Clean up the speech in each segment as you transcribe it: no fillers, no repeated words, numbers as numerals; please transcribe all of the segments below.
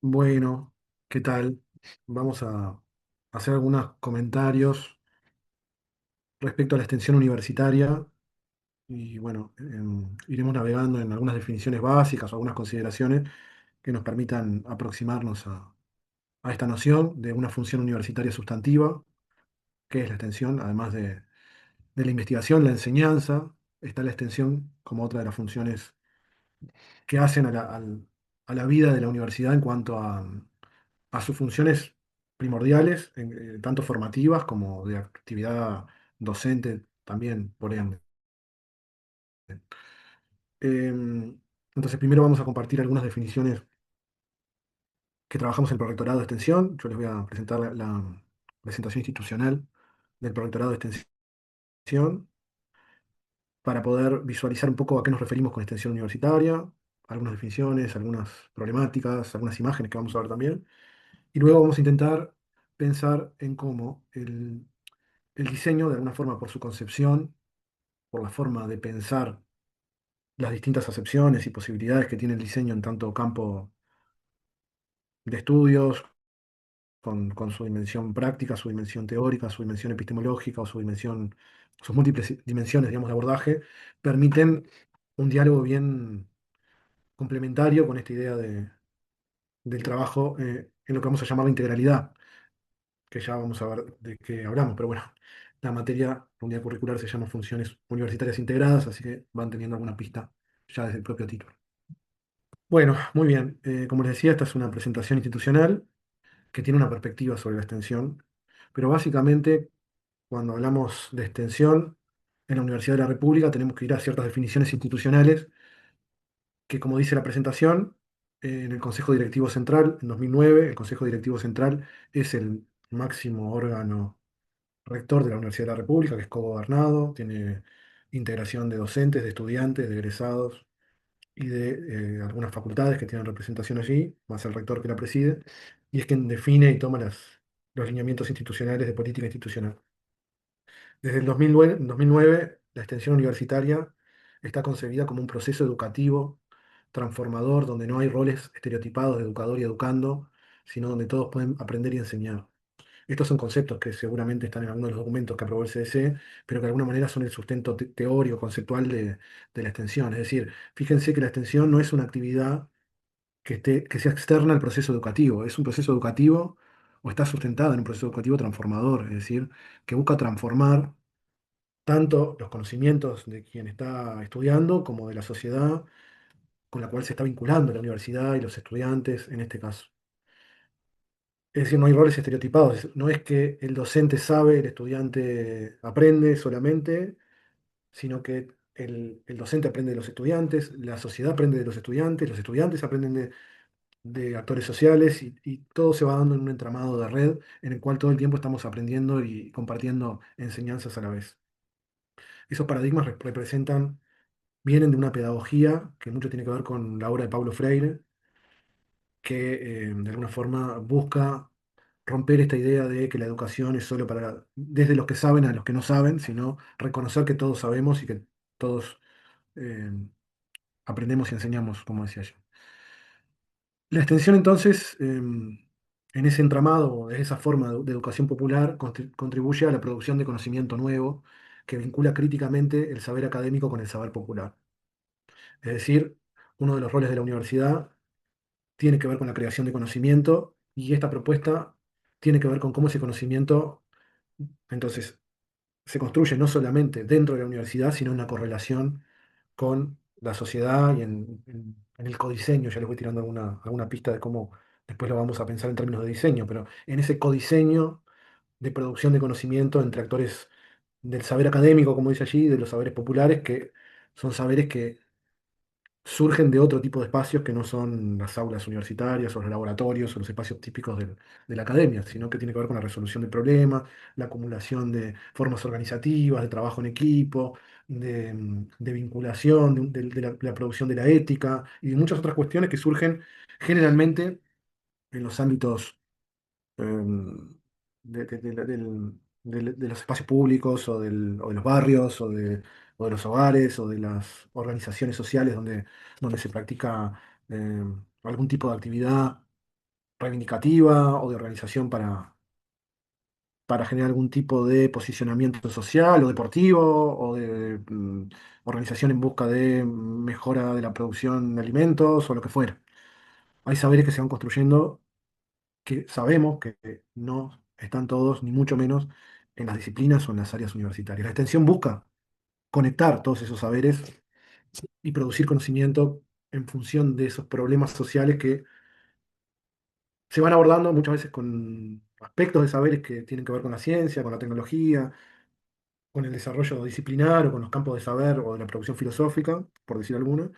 Bueno, ¿qué tal? Vamos a hacer algunos comentarios respecto a la extensión universitaria y bueno, iremos navegando en algunas definiciones básicas o algunas consideraciones que nos permitan aproximarnos a esta noción de una función universitaria sustantiva, que es la extensión, además de la investigación, la enseñanza, está la extensión como otra de las funciones que hacen a la vida de la universidad en cuanto a sus funciones primordiales, tanto formativas como de actividad docente también, por ende. Entonces, primero vamos a compartir algunas definiciones que trabajamos en el Prorrectorado de Extensión. Yo les voy a presentar la presentación institucional del Prorrectorado de Extensión para poder visualizar un poco a qué nos referimos con extensión universitaria, algunas definiciones, algunas problemáticas, algunas imágenes que vamos a ver también. Y luego vamos a intentar pensar en cómo el diseño, de alguna forma, por su concepción, por la forma de pensar las distintas acepciones y posibilidades que tiene el diseño en tanto campo de estudios, con su dimensión práctica, su dimensión teórica, su dimensión epistemológica o su dimensión, sus múltiples dimensiones, digamos, de abordaje, permiten un diálogo bien complementario con esta idea del trabajo en lo que vamos a llamar la integralidad, que ya vamos a ver de qué hablamos, pero bueno, la materia, la unidad curricular se llama Funciones Universitarias Integradas, así que van teniendo alguna pista ya desde el propio título. Bueno, muy bien. Como les decía, esta es una presentación institucional que tiene una perspectiva sobre la extensión, pero básicamente cuando hablamos de extensión en la Universidad de la República tenemos que ir a ciertas definiciones institucionales que, como dice la presentación, en el Consejo Directivo Central, en 2009, el Consejo Directivo Central es el máximo órgano rector de la Universidad de la República, que es cogobernado, tiene integración de docentes, de estudiantes, de egresados y de algunas facultades que tienen representación allí, más el rector que la preside, y es quien define y toma los lineamientos institucionales de política institucional. Desde el 2009, la extensión universitaria está concebida como un proceso educativo transformador, donde no hay roles estereotipados de educador y educando, sino donde todos pueden aprender y enseñar. Estos son conceptos que seguramente están en algunos de los documentos que aprobó el CDC, pero que de alguna manera son el sustento teórico, conceptual de la extensión. Es decir, fíjense que la extensión no es una actividad que sea externa al proceso educativo, es un proceso educativo o está sustentada en un proceso educativo transformador, es decir, que busca transformar tanto los conocimientos de quien está estudiando como de la sociedad con la cual se está vinculando la universidad y los estudiantes en este caso. Es decir, no hay roles estereotipados. No es que el docente sabe, el estudiante aprende solamente, sino que el docente aprende de los estudiantes, la sociedad aprende de los estudiantes aprenden de actores sociales y todo se va dando en un entramado de red en el cual todo el tiempo estamos aprendiendo y compartiendo enseñanzas a la vez. Esos paradigmas representan, vienen de una pedagogía que mucho tiene que ver con la obra de Paulo Freire, que de alguna forma busca romper esta idea de que la educación es solo para desde los que saben a los que no saben, sino reconocer que todos sabemos y que todos eh, aprendemos y enseñamos, como decía yo. La extensión entonces, en ese entramado, de esa forma de educación popular, contribuye a la producción de conocimiento nuevo que vincula críticamente el saber académico con el saber popular. Es decir, uno de los roles de la universidad tiene que ver con la creación de conocimiento y esta propuesta tiene que ver con cómo ese conocimiento entonces se construye no solamente dentro de la universidad, sino en una correlación con la sociedad y en el codiseño. Ya les voy tirando alguna pista de cómo después lo vamos a pensar en términos de diseño, pero en ese codiseño de producción de conocimiento entre actores del saber académico, como dice allí, de los saberes populares, que son saberes que surgen de otro tipo de espacios que no son las aulas universitarias o los laboratorios o los espacios típicos de la academia, sino que tiene que ver con la resolución de problemas, la acumulación de formas organizativas, de trabajo en equipo, de vinculación, de la producción de la ética y de muchas otras cuestiones que surgen generalmente en los ámbitos de los espacios públicos o de los barrios o de los hogares o de las organizaciones sociales donde se practica algún tipo de actividad reivindicativa o de organización para generar algún tipo de posicionamiento social o deportivo o de organización en busca de mejora de la producción de alimentos o lo que fuera. Hay saberes que se van construyendo que sabemos que no están todos, ni mucho menos, en las disciplinas o en las áreas universitarias. La extensión busca conectar todos esos saberes y producir conocimiento en función de esos problemas sociales que se van abordando muchas veces con aspectos de saberes que tienen que ver con la ciencia, con la tecnología, con el desarrollo disciplinar o con los campos de saber o de la producción filosófica, por decir alguno,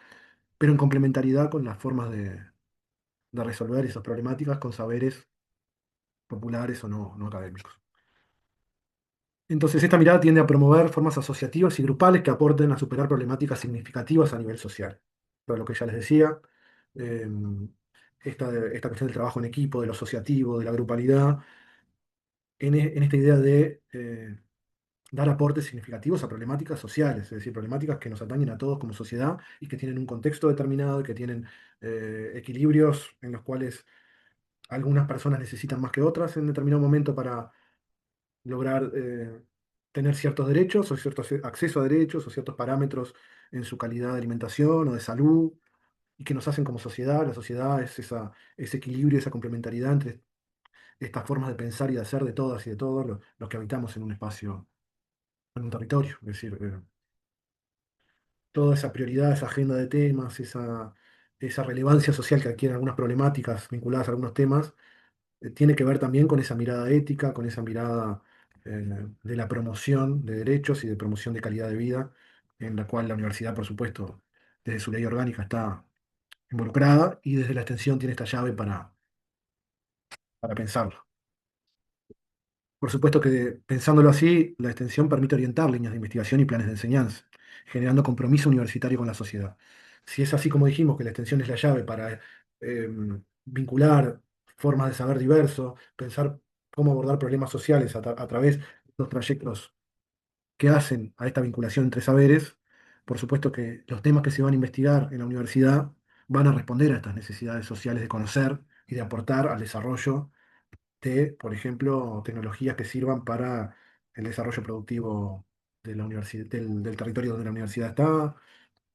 pero en complementariedad con las formas de resolver esas problemáticas con saberes populares o no académicos. Entonces, esta mirada tiende a promover formas asociativas y grupales que aporten a superar problemáticas significativas a nivel social. Pero lo que ya les decía, eh, esta cuestión del trabajo en equipo, de lo asociativo, de la grupalidad, en esta idea de dar aportes significativos a problemáticas sociales, es decir, problemáticas que nos atañen a todos como sociedad y que tienen un contexto determinado y que tienen equilibrios en los cuales algunas personas necesitan más que otras en determinado momento para lograr tener ciertos derechos o cierto acceso a derechos o ciertos parámetros en su calidad de alimentación o de salud y que nos hacen como sociedad. La sociedad es ese equilibrio, esa complementariedad entre estas formas de pensar y de hacer de todas y de todos los que habitamos en un espacio, en un territorio. Es decir, toda esa prioridad, esa agenda de temas, esa relevancia social que adquieren algunas problemáticas vinculadas a algunos temas tiene que ver también con esa mirada ética, con esa mirada de la promoción de derechos y de promoción de calidad de vida, en la cual la universidad, por supuesto, desde su ley orgánica está involucrada y desde la extensión tiene esta llave para pensarlo. Por supuesto que pensándolo así, la extensión permite orientar líneas de investigación y planes de enseñanza, generando compromiso universitario con la sociedad. Si es así como dijimos, que la extensión es la llave para vincular formas de saber diversos, pensar cómo abordar problemas sociales a través de los trayectos que hacen a esta vinculación entre saberes, por supuesto que los temas que se van a investigar en la universidad van a responder a estas necesidades sociales de conocer y de aportar al desarrollo de, por ejemplo, tecnologías que sirvan para el desarrollo productivo de la del territorio donde la universidad está,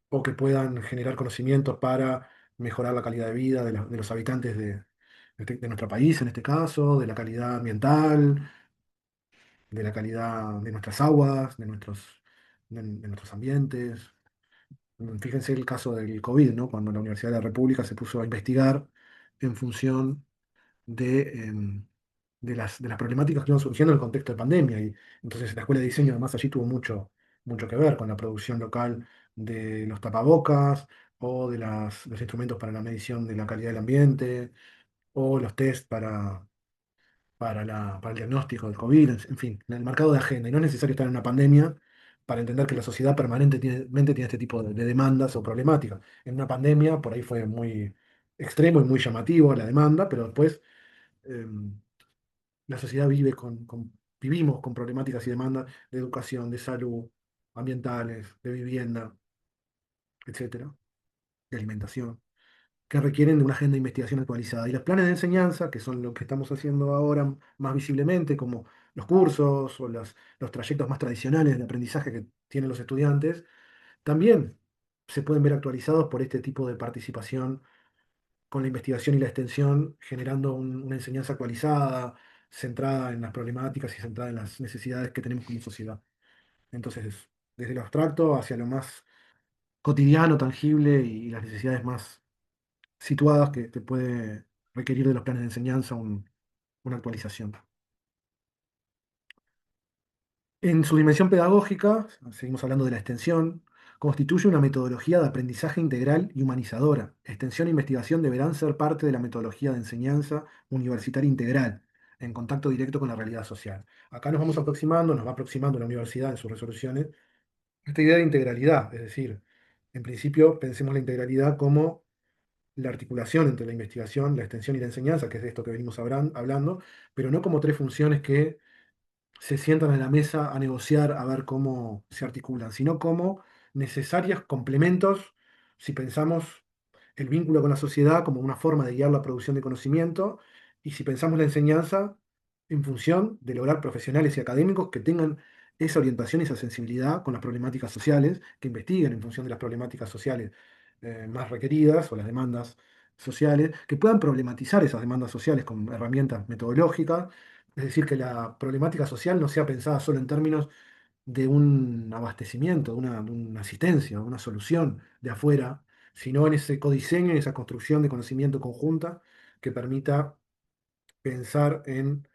o que puedan generar conocimientos para mejorar la calidad de vida de los habitantes de nuestro país, en este caso, de la calidad ambiental, de la calidad de nuestras aguas, de nuestros ambientes. Fíjense el caso del COVID, ¿no? Cuando la Universidad de la República se puso a investigar en función de las problemáticas que iban surgiendo en el contexto de pandemia. Y entonces la Escuela de Diseño además allí tuvo mucho que ver con la producción local de los tapabocas o de los instrumentos para la medición de la calidad del ambiente o los test para el diagnóstico del COVID, en fin, en el marcado de agenda. Y no es necesario estar en una pandemia para entender que la sociedad permanentemente tiene este tipo de demandas o problemáticas. En una pandemia por ahí fue muy extremo y muy llamativo la demanda, pero después la sociedad vivimos con problemáticas y demandas de educación, de salud, ambientales, de vivienda, etcétera, de alimentación, que requieren de una agenda de investigación actualizada. Y los planes de enseñanza, que son lo que estamos haciendo ahora más visiblemente, como los cursos o los trayectos más tradicionales de aprendizaje que tienen los estudiantes, también se pueden ver actualizados por este tipo de participación con la investigación y la extensión, generando una enseñanza actualizada, centrada en las problemáticas y centrada en las necesidades que tenemos como sociedad. Entonces, desde lo abstracto hacia lo más cotidiano, tangible y las necesidades más situadas que puede requerir de los planes de enseñanza una actualización. En su dimensión pedagógica, seguimos hablando de la extensión, constituye una metodología de aprendizaje integral y humanizadora. Extensión e investigación deberán ser parte de la metodología de enseñanza universitaria integral, en contacto directo con la realidad social. Acá nos va aproximando la universidad en sus resoluciones, esta idea de integralidad, es decir, en principio pensemos la integralidad como la articulación entre la investigación, la extensión y la enseñanza, que es de esto que venimos hablando, pero no como tres funciones que se sientan a la mesa a negociar a ver cómo se articulan, sino como necesarios complementos si pensamos el vínculo con la sociedad como una forma de guiar la producción de conocimiento y si pensamos la enseñanza en función de lograr profesionales y académicos que tengan esa orientación y esa sensibilidad con las problemáticas sociales, que investiguen en función de las problemáticas sociales más requeridas o las demandas sociales, que puedan problematizar esas demandas sociales con herramientas metodológicas, es decir, que la problemática social no sea pensada solo en términos de un abastecimiento, de una asistencia, de una solución de afuera, sino en ese codiseño y esa construcción de conocimiento conjunta que permita pensar en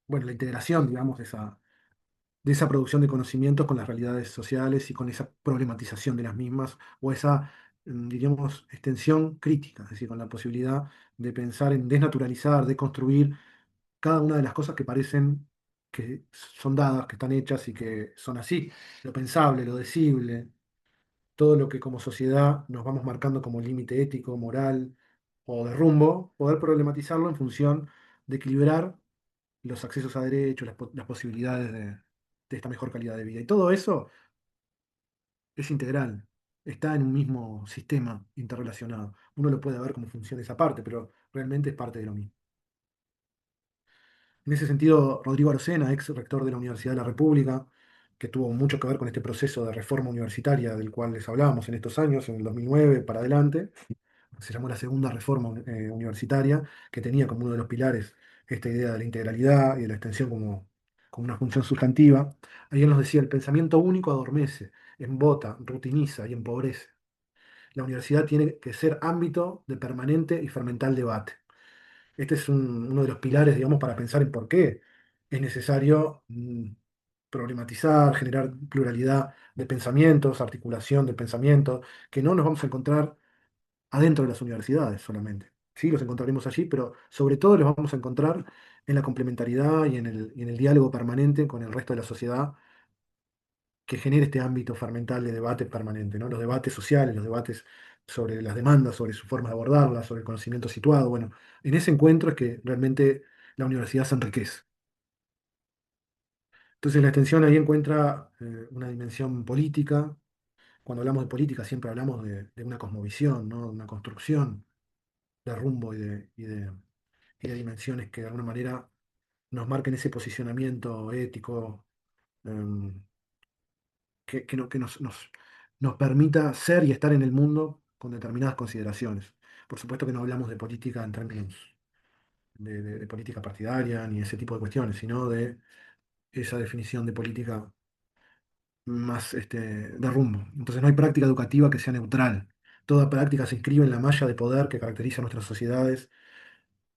bueno, la integración, digamos, de esa producción de conocimientos con las realidades sociales y con esa problematización de las mismas o esa, diríamos, extensión crítica, es decir, con la posibilidad de pensar en desnaturalizar, de construir cada una de las cosas que parecen que son dadas, que están hechas y que son así, lo pensable, lo decible, todo lo que como sociedad nos vamos marcando como límite ético, moral o de rumbo, poder problematizarlo en función de equilibrar los accesos a derechos, las posibilidades de esta mejor calidad de vida. Y todo eso es integral, está en un mismo sistema interrelacionado. Uno lo puede ver cómo funciona esa parte, pero realmente es parte de lo mismo. En ese sentido, Rodrigo Arocena, ex rector de la Universidad de la República, que tuvo mucho que ver con este proceso de reforma universitaria del cual les hablábamos en estos años, en el 2009 para adelante, se llamó la segunda reforma universitaria, que tenía como uno de los pilares esta idea de la integralidad y de la extensión como una función sustantiva. Ahí él nos decía, el pensamiento único adormece, embota, rutiniza y empobrece. La universidad tiene que ser ámbito de permanente y fermental debate. Este es uno de los pilares, digamos, para pensar en por qué es necesario problematizar, generar pluralidad de pensamientos, articulación de pensamientos, que no nos vamos a encontrar adentro de las universidades solamente. Sí, los encontraremos allí, pero sobre todo los vamos a encontrar en la complementariedad y en el diálogo permanente con el resto de la sociedad que genere este ámbito fermental de debate permanente, ¿no? Los debates sociales, los debates sobre las demandas, sobre su forma de abordarlas, sobre el conocimiento situado. Bueno, en ese encuentro es que realmente la universidad se enriquece. Entonces la extensión ahí encuentra una dimensión política. Cuando hablamos de política siempre hablamos de una cosmovisión, ¿no? Una construcción de rumbo y de dimensiones que de alguna manera nos marquen ese posicionamiento ético, em, que nos permita ser y estar en el mundo con determinadas consideraciones. Por supuesto que no hablamos de política en términos de política partidaria ni ese tipo de cuestiones, sino de esa definición de política más de rumbo. Entonces no hay práctica educativa que sea neutral. Toda práctica se inscribe en la malla de poder que caracteriza a nuestras sociedades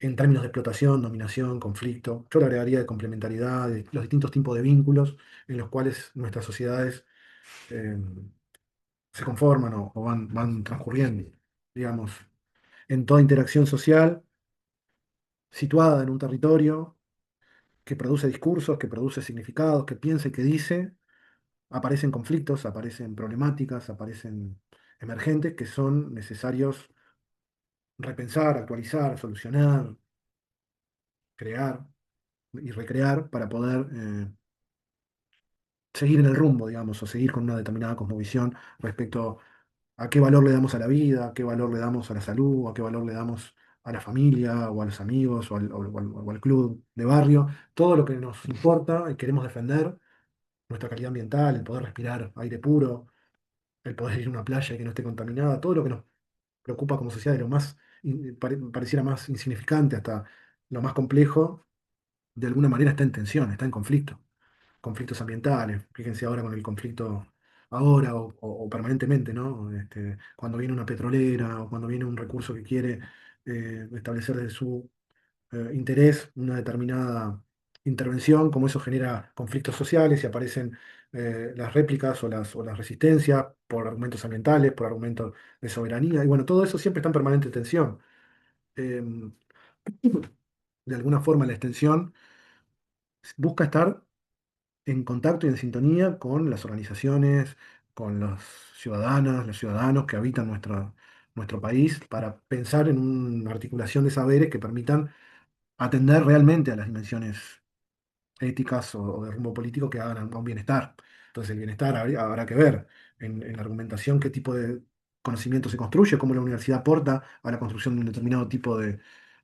en términos de explotación, dominación, conflicto. Yo le agregaría de complementariedad, de los distintos tipos de vínculos en los cuales nuestras sociedades eh, se conforman o van transcurriendo, digamos, en toda interacción social situada en un territorio que produce discursos, que produce significados, que piensa y que dice, aparecen conflictos, aparecen problemáticas, aparecen emergentes que son necesarios repensar, actualizar, solucionar, crear y recrear para poder seguir en el rumbo, digamos, o seguir con una determinada cosmovisión respecto a qué valor le damos a la vida, a qué valor le damos a la salud, a qué valor le damos a la familia, o a los amigos, o al club de barrio, todo lo que nos importa y queremos defender, nuestra calidad ambiental, el poder respirar aire puro, el poder ir a una playa que no esté contaminada, todo lo que nos preocupa como sociedad, de lo más, pareciera más insignificante hasta lo más complejo, de alguna manera está en tensión, está en conflicto, conflictos ambientales. Fíjense ahora con el conflicto ahora o permanentemente, ¿no? Cuando viene una petrolera o cuando viene un recurso que quiere establecer de su interés una determinada intervención, como eso genera conflictos sociales y aparecen las réplicas o las resistencias por argumentos ambientales, por argumentos de soberanía. Y bueno, todo eso siempre está en permanente tensión. Em, de alguna forma la extensión busca estar en contacto y en sintonía con las organizaciones, con las ciudadanas, los ciudadanos que habitan nuestro país, para pensar en una articulación de saberes que permitan atender realmente a las dimensiones éticas o de rumbo político que hagan a un bienestar. Entonces el bienestar habrá que ver en la argumentación qué tipo de conocimiento se construye, cómo la universidad aporta a la construcción de un determinado tipo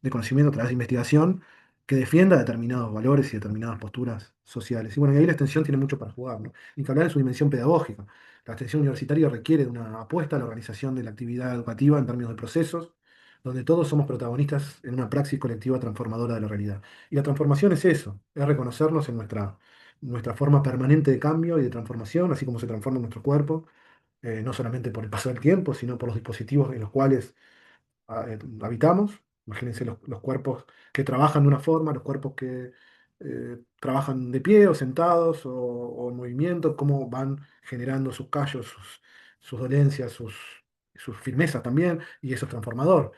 de conocimiento, a través de investigación, que defienda determinados valores y determinadas posturas sociales. Y bueno, y ahí la extensión tiene mucho para jugar, ¿no? Ni que hablar en su dimensión pedagógica. La extensión universitaria requiere de una apuesta a la organización de la actividad educativa en términos de procesos, donde todos somos protagonistas en una praxis colectiva transformadora de la realidad. Y la transformación es eso, es reconocernos en nuestra forma permanente de cambio y de transformación, así como se transforma nuestro cuerpo, no solamente por el paso del tiempo, sino por los dispositivos en los cuales habitamos. Imagínense los cuerpos que trabajan de una forma, los cuerpos que trabajan de pie o sentados o en movimiento, cómo van generando sus callos, sus dolencias, sus firmezas también, y eso es transformador.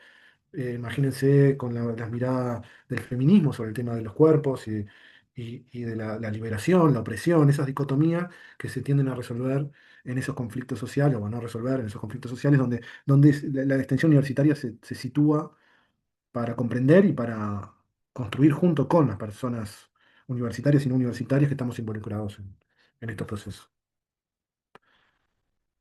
Imagínense con la mirada del feminismo sobre el tema de los cuerpos y de la liberación, la opresión, esas dicotomías que se tienden a resolver en esos conflictos sociales, o a no resolver en esos conflictos sociales, donde la extensión universitaria se sitúa para comprender y para construir junto con las personas universitarias y no universitarias que estamos involucrados en estos procesos.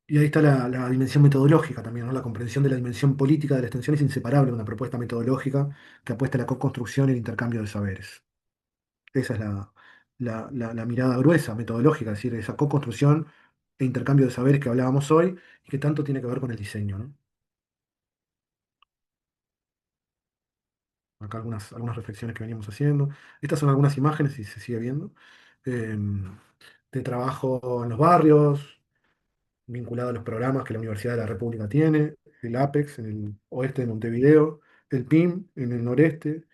Y ahí está la dimensión metodológica también, ¿no? La comprensión de la dimensión política de la extensión es inseparable de una propuesta metodológica que apuesta a la co-construcción y el intercambio de saberes. Esa es la mirada gruesa, metodológica, es decir, esa co-construcción e intercambio de saberes que hablábamos hoy y que tanto tiene que ver con el diseño, ¿no? Acá algunas reflexiones que veníamos haciendo. Estas son algunas imágenes, si se sigue viendo, eh, de trabajo en los barrios, vinculado a los programas que la Universidad de la República tiene, el APEX en el oeste de Montevideo, el PIM en el noreste,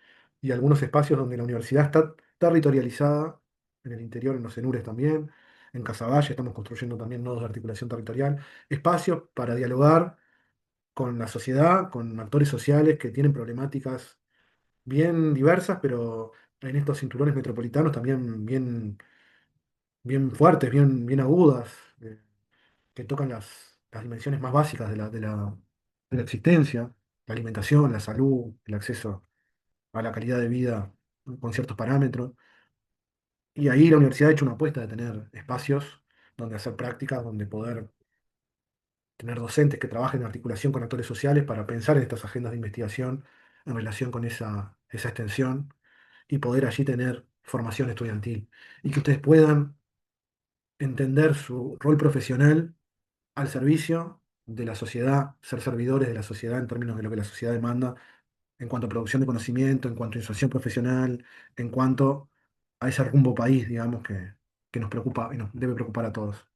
y algunos espacios donde la universidad está territorializada, en el interior, en los Cenures también, en Casaballe estamos construyendo también nodos de articulación territorial, espacios para dialogar con la sociedad, con actores sociales que tienen problemáticas bien diversas, pero en estos cinturones metropolitanos también bien fuertes, bien agudas. Que tocan las dimensiones más básicas de la existencia, la alimentación, la salud, el acceso a la calidad de vida con ciertos parámetros. Y ahí la universidad ha hecho una apuesta de tener espacios donde hacer prácticas, donde poder tener docentes que trabajen en articulación con actores sociales para pensar en estas agendas de investigación en relación con esa extensión y poder allí tener formación estudiantil y que ustedes puedan entender su rol profesional al servicio de la sociedad, ser servidores de la sociedad en términos de lo que la sociedad demanda, en cuanto a producción de conocimiento, en cuanto a inserción profesional, en cuanto a ese rumbo país, digamos, que nos preocupa y nos debe preocupar a todos.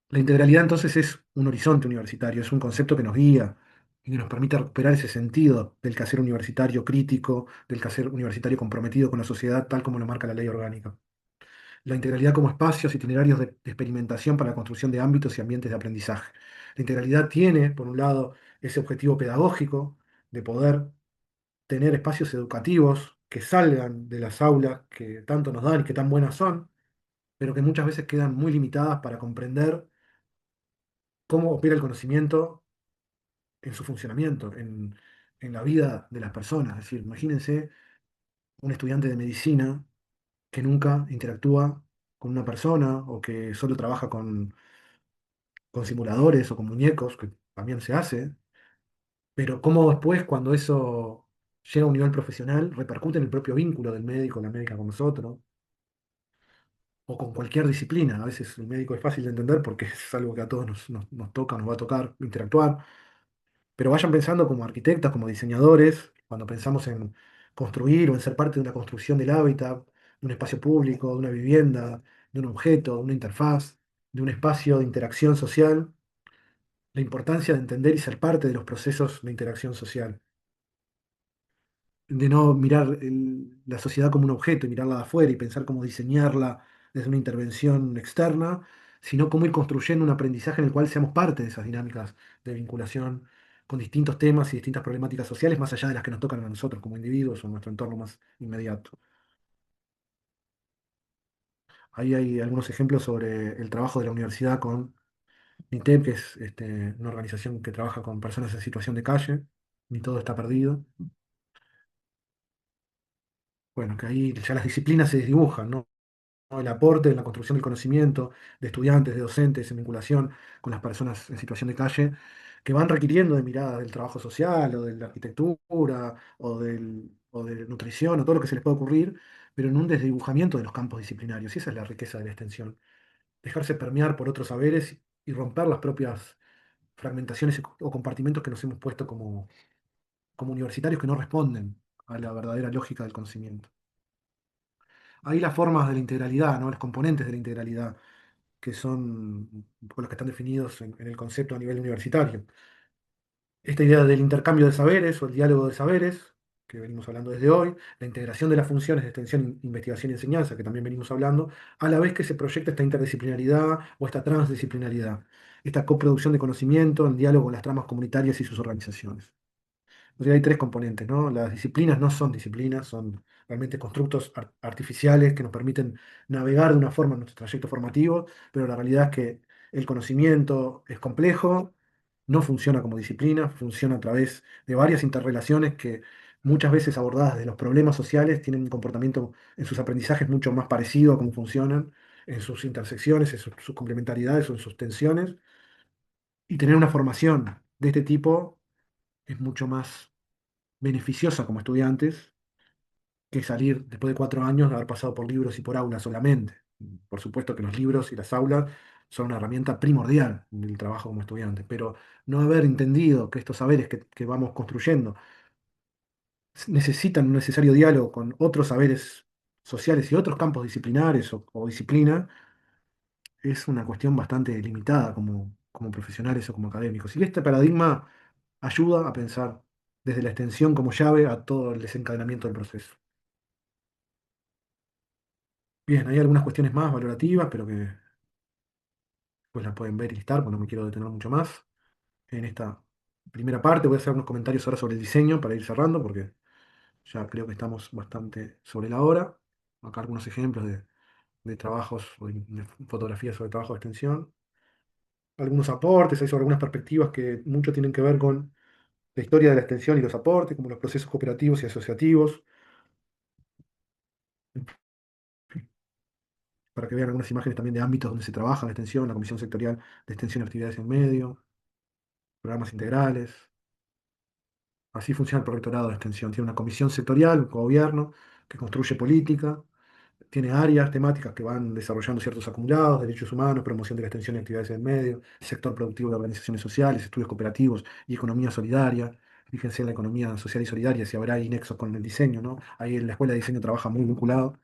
La integralidad entonces es un horizonte universitario, es un concepto que nos guía y que nos permite recuperar ese sentido del quehacer universitario crítico, del quehacer universitario comprometido con la sociedad, tal como lo marca la ley orgánica. La integralidad como espacios itinerarios de experimentación para la construcción de ámbitos y ambientes de aprendizaje. La integralidad tiene, por un lado, ese objetivo pedagógico de poder tener espacios educativos que salgan de las aulas que tanto nos dan y que tan buenas son, pero que muchas veces quedan muy limitadas para comprender cómo opera el conocimiento en su funcionamiento, en la vida de las personas. Es decir, imagínense un estudiante de medicina que nunca interactúa con una persona o que solo trabaja con simuladores o con muñecos, que también se hace, pero cómo después, cuando eso llega a un nivel profesional, repercute en el propio vínculo del médico, la médica con nosotros, o con cualquier disciplina. A veces el médico es fácil de entender porque es algo que a todos nos toca, nos va a tocar interactuar, pero vayan pensando como arquitectas, como diseñadores, cuando pensamos en construir o en ser parte de una construcción del hábitat, de un espacio público, de una vivienda, de un objeto, de una interfaz, de un espacio de interacción social, la importancia de entender y ser parte de los procesos de interacción social, de no mirar la sociedad como un objeto y mirarla de afuera y pensar cómo diseñarla desde una intervención externa, sino cómo ir construyendo un aprendizaje en el cual seamos parte de esas dinámicas de vinculación con distintos temas y distintas problemáticas sociales, más allá de las que nos tocan a nosotros como individuos o en nuestro entorno más inmediato. Ahí hay algunos ejemplos sobre el trabajo de la universidad con NITEP, que es una organización que trabaja con personas en situación de calle, ni todo está perdido. Bueno, que ahí ya las disciplinas se desdibujan, ¿no? El aporte en la construcción del conocimiento de estudiantes, de docentes, en vinculación con las personas en situación de calle, que van requiriendo de miradas del trabajo social o de la arquitectura o de nutrición o todo lo que se les pueda ocurrir, pero en un desdibujamiento de los campos disciplinarios. Y esa es la riqueza de la extensión. Dejarse permear por otros saberes y romper las propias fragmentaciones o compartimentos que nos hemos puesto como universitarios que no responden a la verdadera lógica del conocimiento. Ahí las formas de la integralidad, ¿no? Los componentes de la integralidad, que son un poco los que están definidos en el concepto a nivel universitario. Esta idea del intercambio de saberes o el diálogo de saberes, que venimos hablando desde hoy, la integración de las funciones de extensión, investigación y enseñanza, que también venimos hablando, a la vez que se proyecta esta interdisciplinaridad o esta transdisciplinaridad, esta coproducción de conocimiento, el diálogo con las tramas comunitarias y sus organizaciones. O sea, hay tres componentes, ¿no? Las disciplinas no son disciplinas, son realmente constructos artificiales que nos permiten navegar de una forma en nuestro trayecto formativo, pero la realidad es que el conocimiento es complejo, no funciona como disciplina, funciona a través de varias interrelaciones que muchas veces abordadas de los problemas sociales tienen un comportamiento en sus aprendizajes mucho más parecido a cómo funcionan, en sus intersecciones, en sus complementariedades o en sus tensiones, y tener una formación de este tipo es mucho más beneficiosa como estudiantes que salir después de 4 años de haber pasado por libros y por aulas solamente. Por supuesto que los libros y las aulas son una herramienta primordial del trabajo como estudiante, pero no haber entendido que estos saberes que vamos construyendo necesitan un necesario diálogo con otros saberes sociales y otros campos disciplinares o disciplina, es una cuestión bastante limitada como profesionales o como académicos. Y este paradigma ayuda a pensar desde la extensión como llave a todo el desencadenamiento del proceso. Bien, hay algunas cuestiones más valorativas, pero que pues las pueden ver y listar, porque no me quiero detener mucho más. En esta primera parte voy a hacer unos comentarios ahora sobre el diseño para ir cerrando, porque ya creo que estamos bastante sobre la hora. Acá algunos ejemplos de trabajos o de fotografías sobre trabajo de extensión. Algunos aportes, hay sobre algunas perspectivas que mucho tienen que ver con la historia de la extensión y los aportes, como los procesos cooperativos y asociativos, para que vean algunas imágenes también de ámbitos donde se trabaja la extensión, la Comisión Sectorial de Extensión y Actividades en Medio, programas integrales. Así funciona el Protectorado de Extensión. Tiene una comisión sectorial, un gobierno, que construye política, tiene áreas temáticas que van desarrollando ciertos acumulados, derechos humanos, promoción de la extensión y actividades en medio, sector productivo de organizaciones sociales, estudios cooperativos y economía solidaria. Fíjense en la economía social y solidaria, si habrá ahí nexos con el diseño, ¿no? Ahí en la Escuela de Diseño trabaja muy vinculado.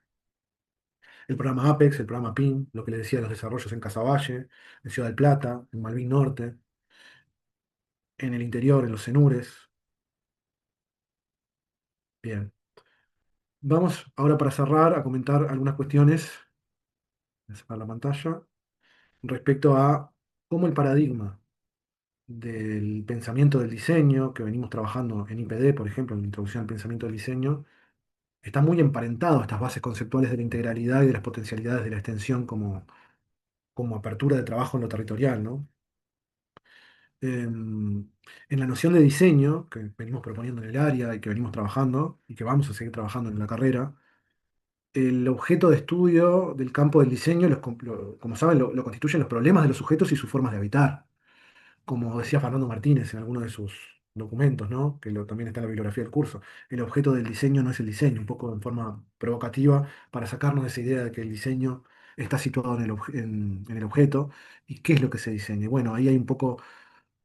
El programa APEX, el programa PIN, lo que les decía, los desarrollos en Casaballe, en Ciudad del Plata, en Malvin Norte, en el interior, en los Cenures. Bien. Vamos ahora para cerrar a comentar algunas cuestiones, voy a sacar la pantalla, respecto a cómo el paradigma del pensamiento del diseño, que venimos trabajando en IPD, por ejemplo, en la introducción al pensamiento del diseño, está muy emparentado a estas bases conceptuales de la integralidad y de las potencialidades de la extensión como apertura de trabajo en lo territorial, ¿no? En la noción de diseño que venimos proponiendo en el área y que venimos trabajando y que vamos a seguir trabajando en la carrera, el objeto de estudio del campo del diseño, como saben, lo constituyen los problemas de los sujetos y sus formas de habitar, como decía Fernando Martínez en alguno de sus documentos, ¿no? También está en la bibliografía del curso. El objeto del diseño no es el diseño, un poco en forma provocativa, para sacarnos de esa idea de que el diseño está situado en el objeto y qué es lo que se diseña. Bueno, ahí hay un poco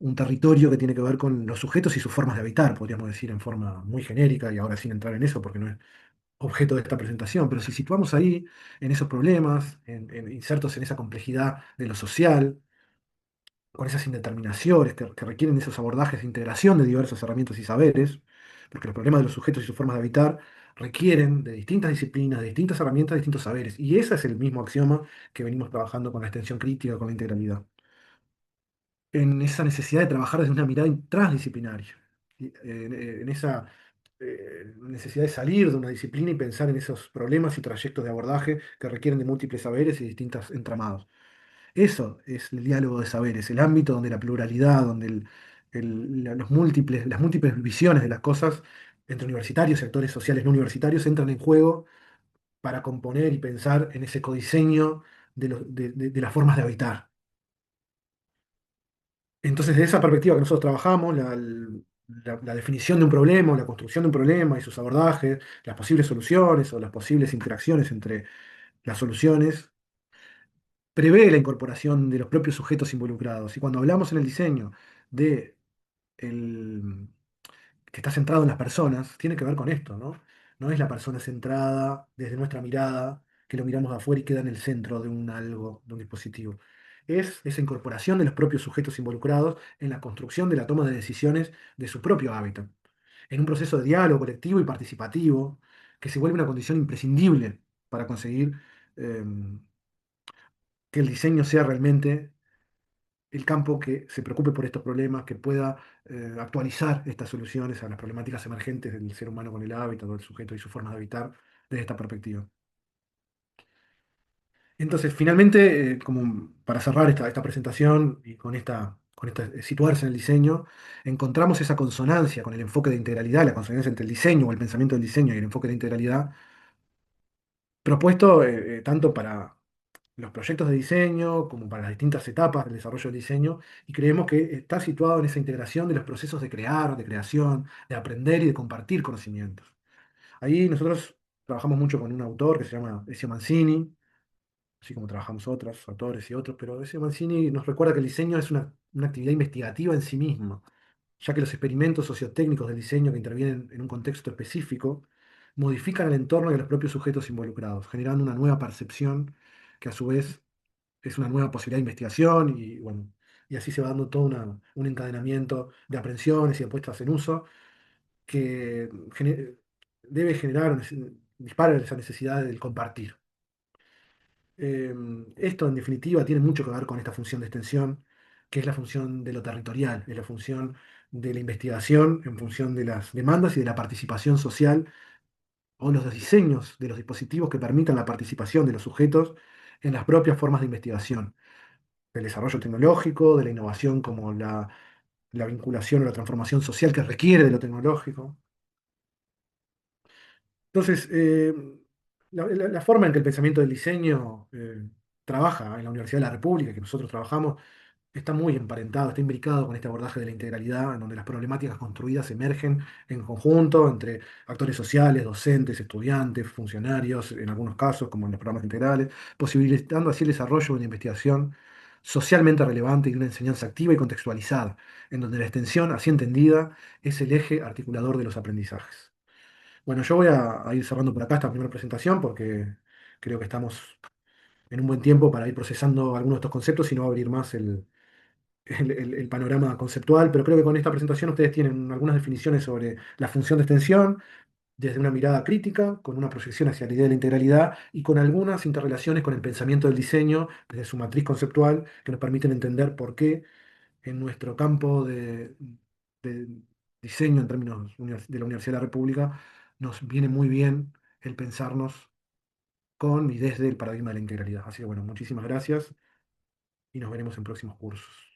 un territorio que tiene que ver con los sujetos y sus formas de habitar, podríamos decir en forma muy genérica, y ahora sin entrar en eso, porque no es objeto de esta presentación, pero si situamos ahí, en esos problemas, insertos en esa complejidad de lo social, con esas indeterminaciones que requieren esos abordajes de integración de diversas herramientas y saberes, porque los problemas de los sujetos y sus formas de habitar requieren de distintas disciplinas, de distintas herramientas, de distintos saberes, y ese es el mismo axioma que venimos trabajando con la extensión crítica, con la integralidad, en esa necesidad de trabajar desde una mirada transdisciplinaria, en esa necesidad de salir de una disciplina y pensar en esos problemas y trayectos de abordaje que requieren de múltiples saberes y distintos entramados. Eso es el diálogo de saberes, el ámbito donde la pluralidad, donde las múltiples visiones de las cosas entre universitarios y actores sociales no universitarios entran en juego para componer y pensar en ese codiseño de las formas de habitar. Entonces, de esa perspectiva que nosotros trabajamos, la definición de un problema, o la construcción de un problema y sus abordajes, las posibles soluciones o las posibles interacciones entre las soluciones, prevé la incorporación de los propios sujetos involucrados. Y cuando hablamos en el diseño de el, que está centrado en las personas, tiene que ver con esto, ¿no? No es la persona centrada desde nuestra mirada, que lo miramos de afuera y queda en el centro de un algo, de un dispositivo. Es esa incorporación de los propios sujetos involucrados en la construcción de la toma de decisiones de su propio hábitat, en un proceso de diálogo colectivo y participativo que se vuelve una condición imprescindible para conseguir eh, que el diseño sea realmente el campo que se preocupe por estos problemas, que pueda actualizar estas soluciones a las problemáticas emergentes del ser humano con el hábitat, del sujeto y sus formas de habitar desde esta perspectiva. Entonces, finalmente, como para cerrar esta presentación y con esta situarse en el diseño, encontramos esa consonancia con el enfoque de integralidad, la consonancia entre el diseño o el pensamiento del diseño y el enfoque de integralidad, propuesto tanto para los proyectos de diseño como para las distintas etapas del desarrollo del diseño, y creemos que está situado en esa integración de los procesos de crear, de creación, de aprender y de compartir conocimientos. Ahí nosotros trabajamos mucho con un autor que se llama Ezio Mancini, así como trabajamos otros autores y otros, pero Ezio Mancini nos recuerda que el diseño es una actividad investigativa en sí misma, ya que los experimentos sociotécnicos del diseño que intervienen en un contexto específico modifican el entorno y a los propios sujetos involucrados, generando una nueva percepción que a su vez es una nueva posibilidad de investigación y bueno, y así se va dando todo un encadenamiento de aprehensiones y de puestas en uso que debe generar, dispara esa necesidad del compartir. Eh, Esto en definitiva tiene mucho que ver con esta función de extensión, que es la función de lo territorial, es la función de la investigación en función de las demandas y de la participación social o los diseños de los dispositivos que permitan la participación de los sujetos en las propias formas de investigación, del desarrollo tecnológico, de la innovación como la vinculación o la transformación social que requiere de lo tecnológico. Entonces, la forma en que el pensamiento del diseño trabaja en la Universidad de la República, que nosotros trabajamos, está muy emparentado, está imbricado con este abordaje de la integralidad, en donde las problemáticas construidas emergen en conjunto entre actores sociales, docentes, estudiantes, funcionarios, en algunos casos, como en los programas integrales, posibilitando así el desarrollo de una investigación socialmente relevante y de una enseñanza activa y contextualizada, en donde la extensión, así entendida, es el eje articulador de los aprendizajes. Bueno, yo voy a ir cerrando por acá esta primera presentación porque creo que estamos en un buen tiempo para ir procesando algunos de estos conceptos y no abrir más el panorama conceptual, pero creo que con esta presentación ustedes tienen algunas definiciones sobre la función de extensión desde una mirada crítica, con una proyección hacia la idea de la integralidad y con algunas interrelaciones con el pensamiento del diseño desde su matriz conceptual que nos permiten entender por qué en nuestro campo de diseño en términos de la Universidad de la República nos viene muy bien el pensarnos con y desde el paradigma de la integralidad. Así que bueno, muchísimas gracias y nos veremos en próximos cursos.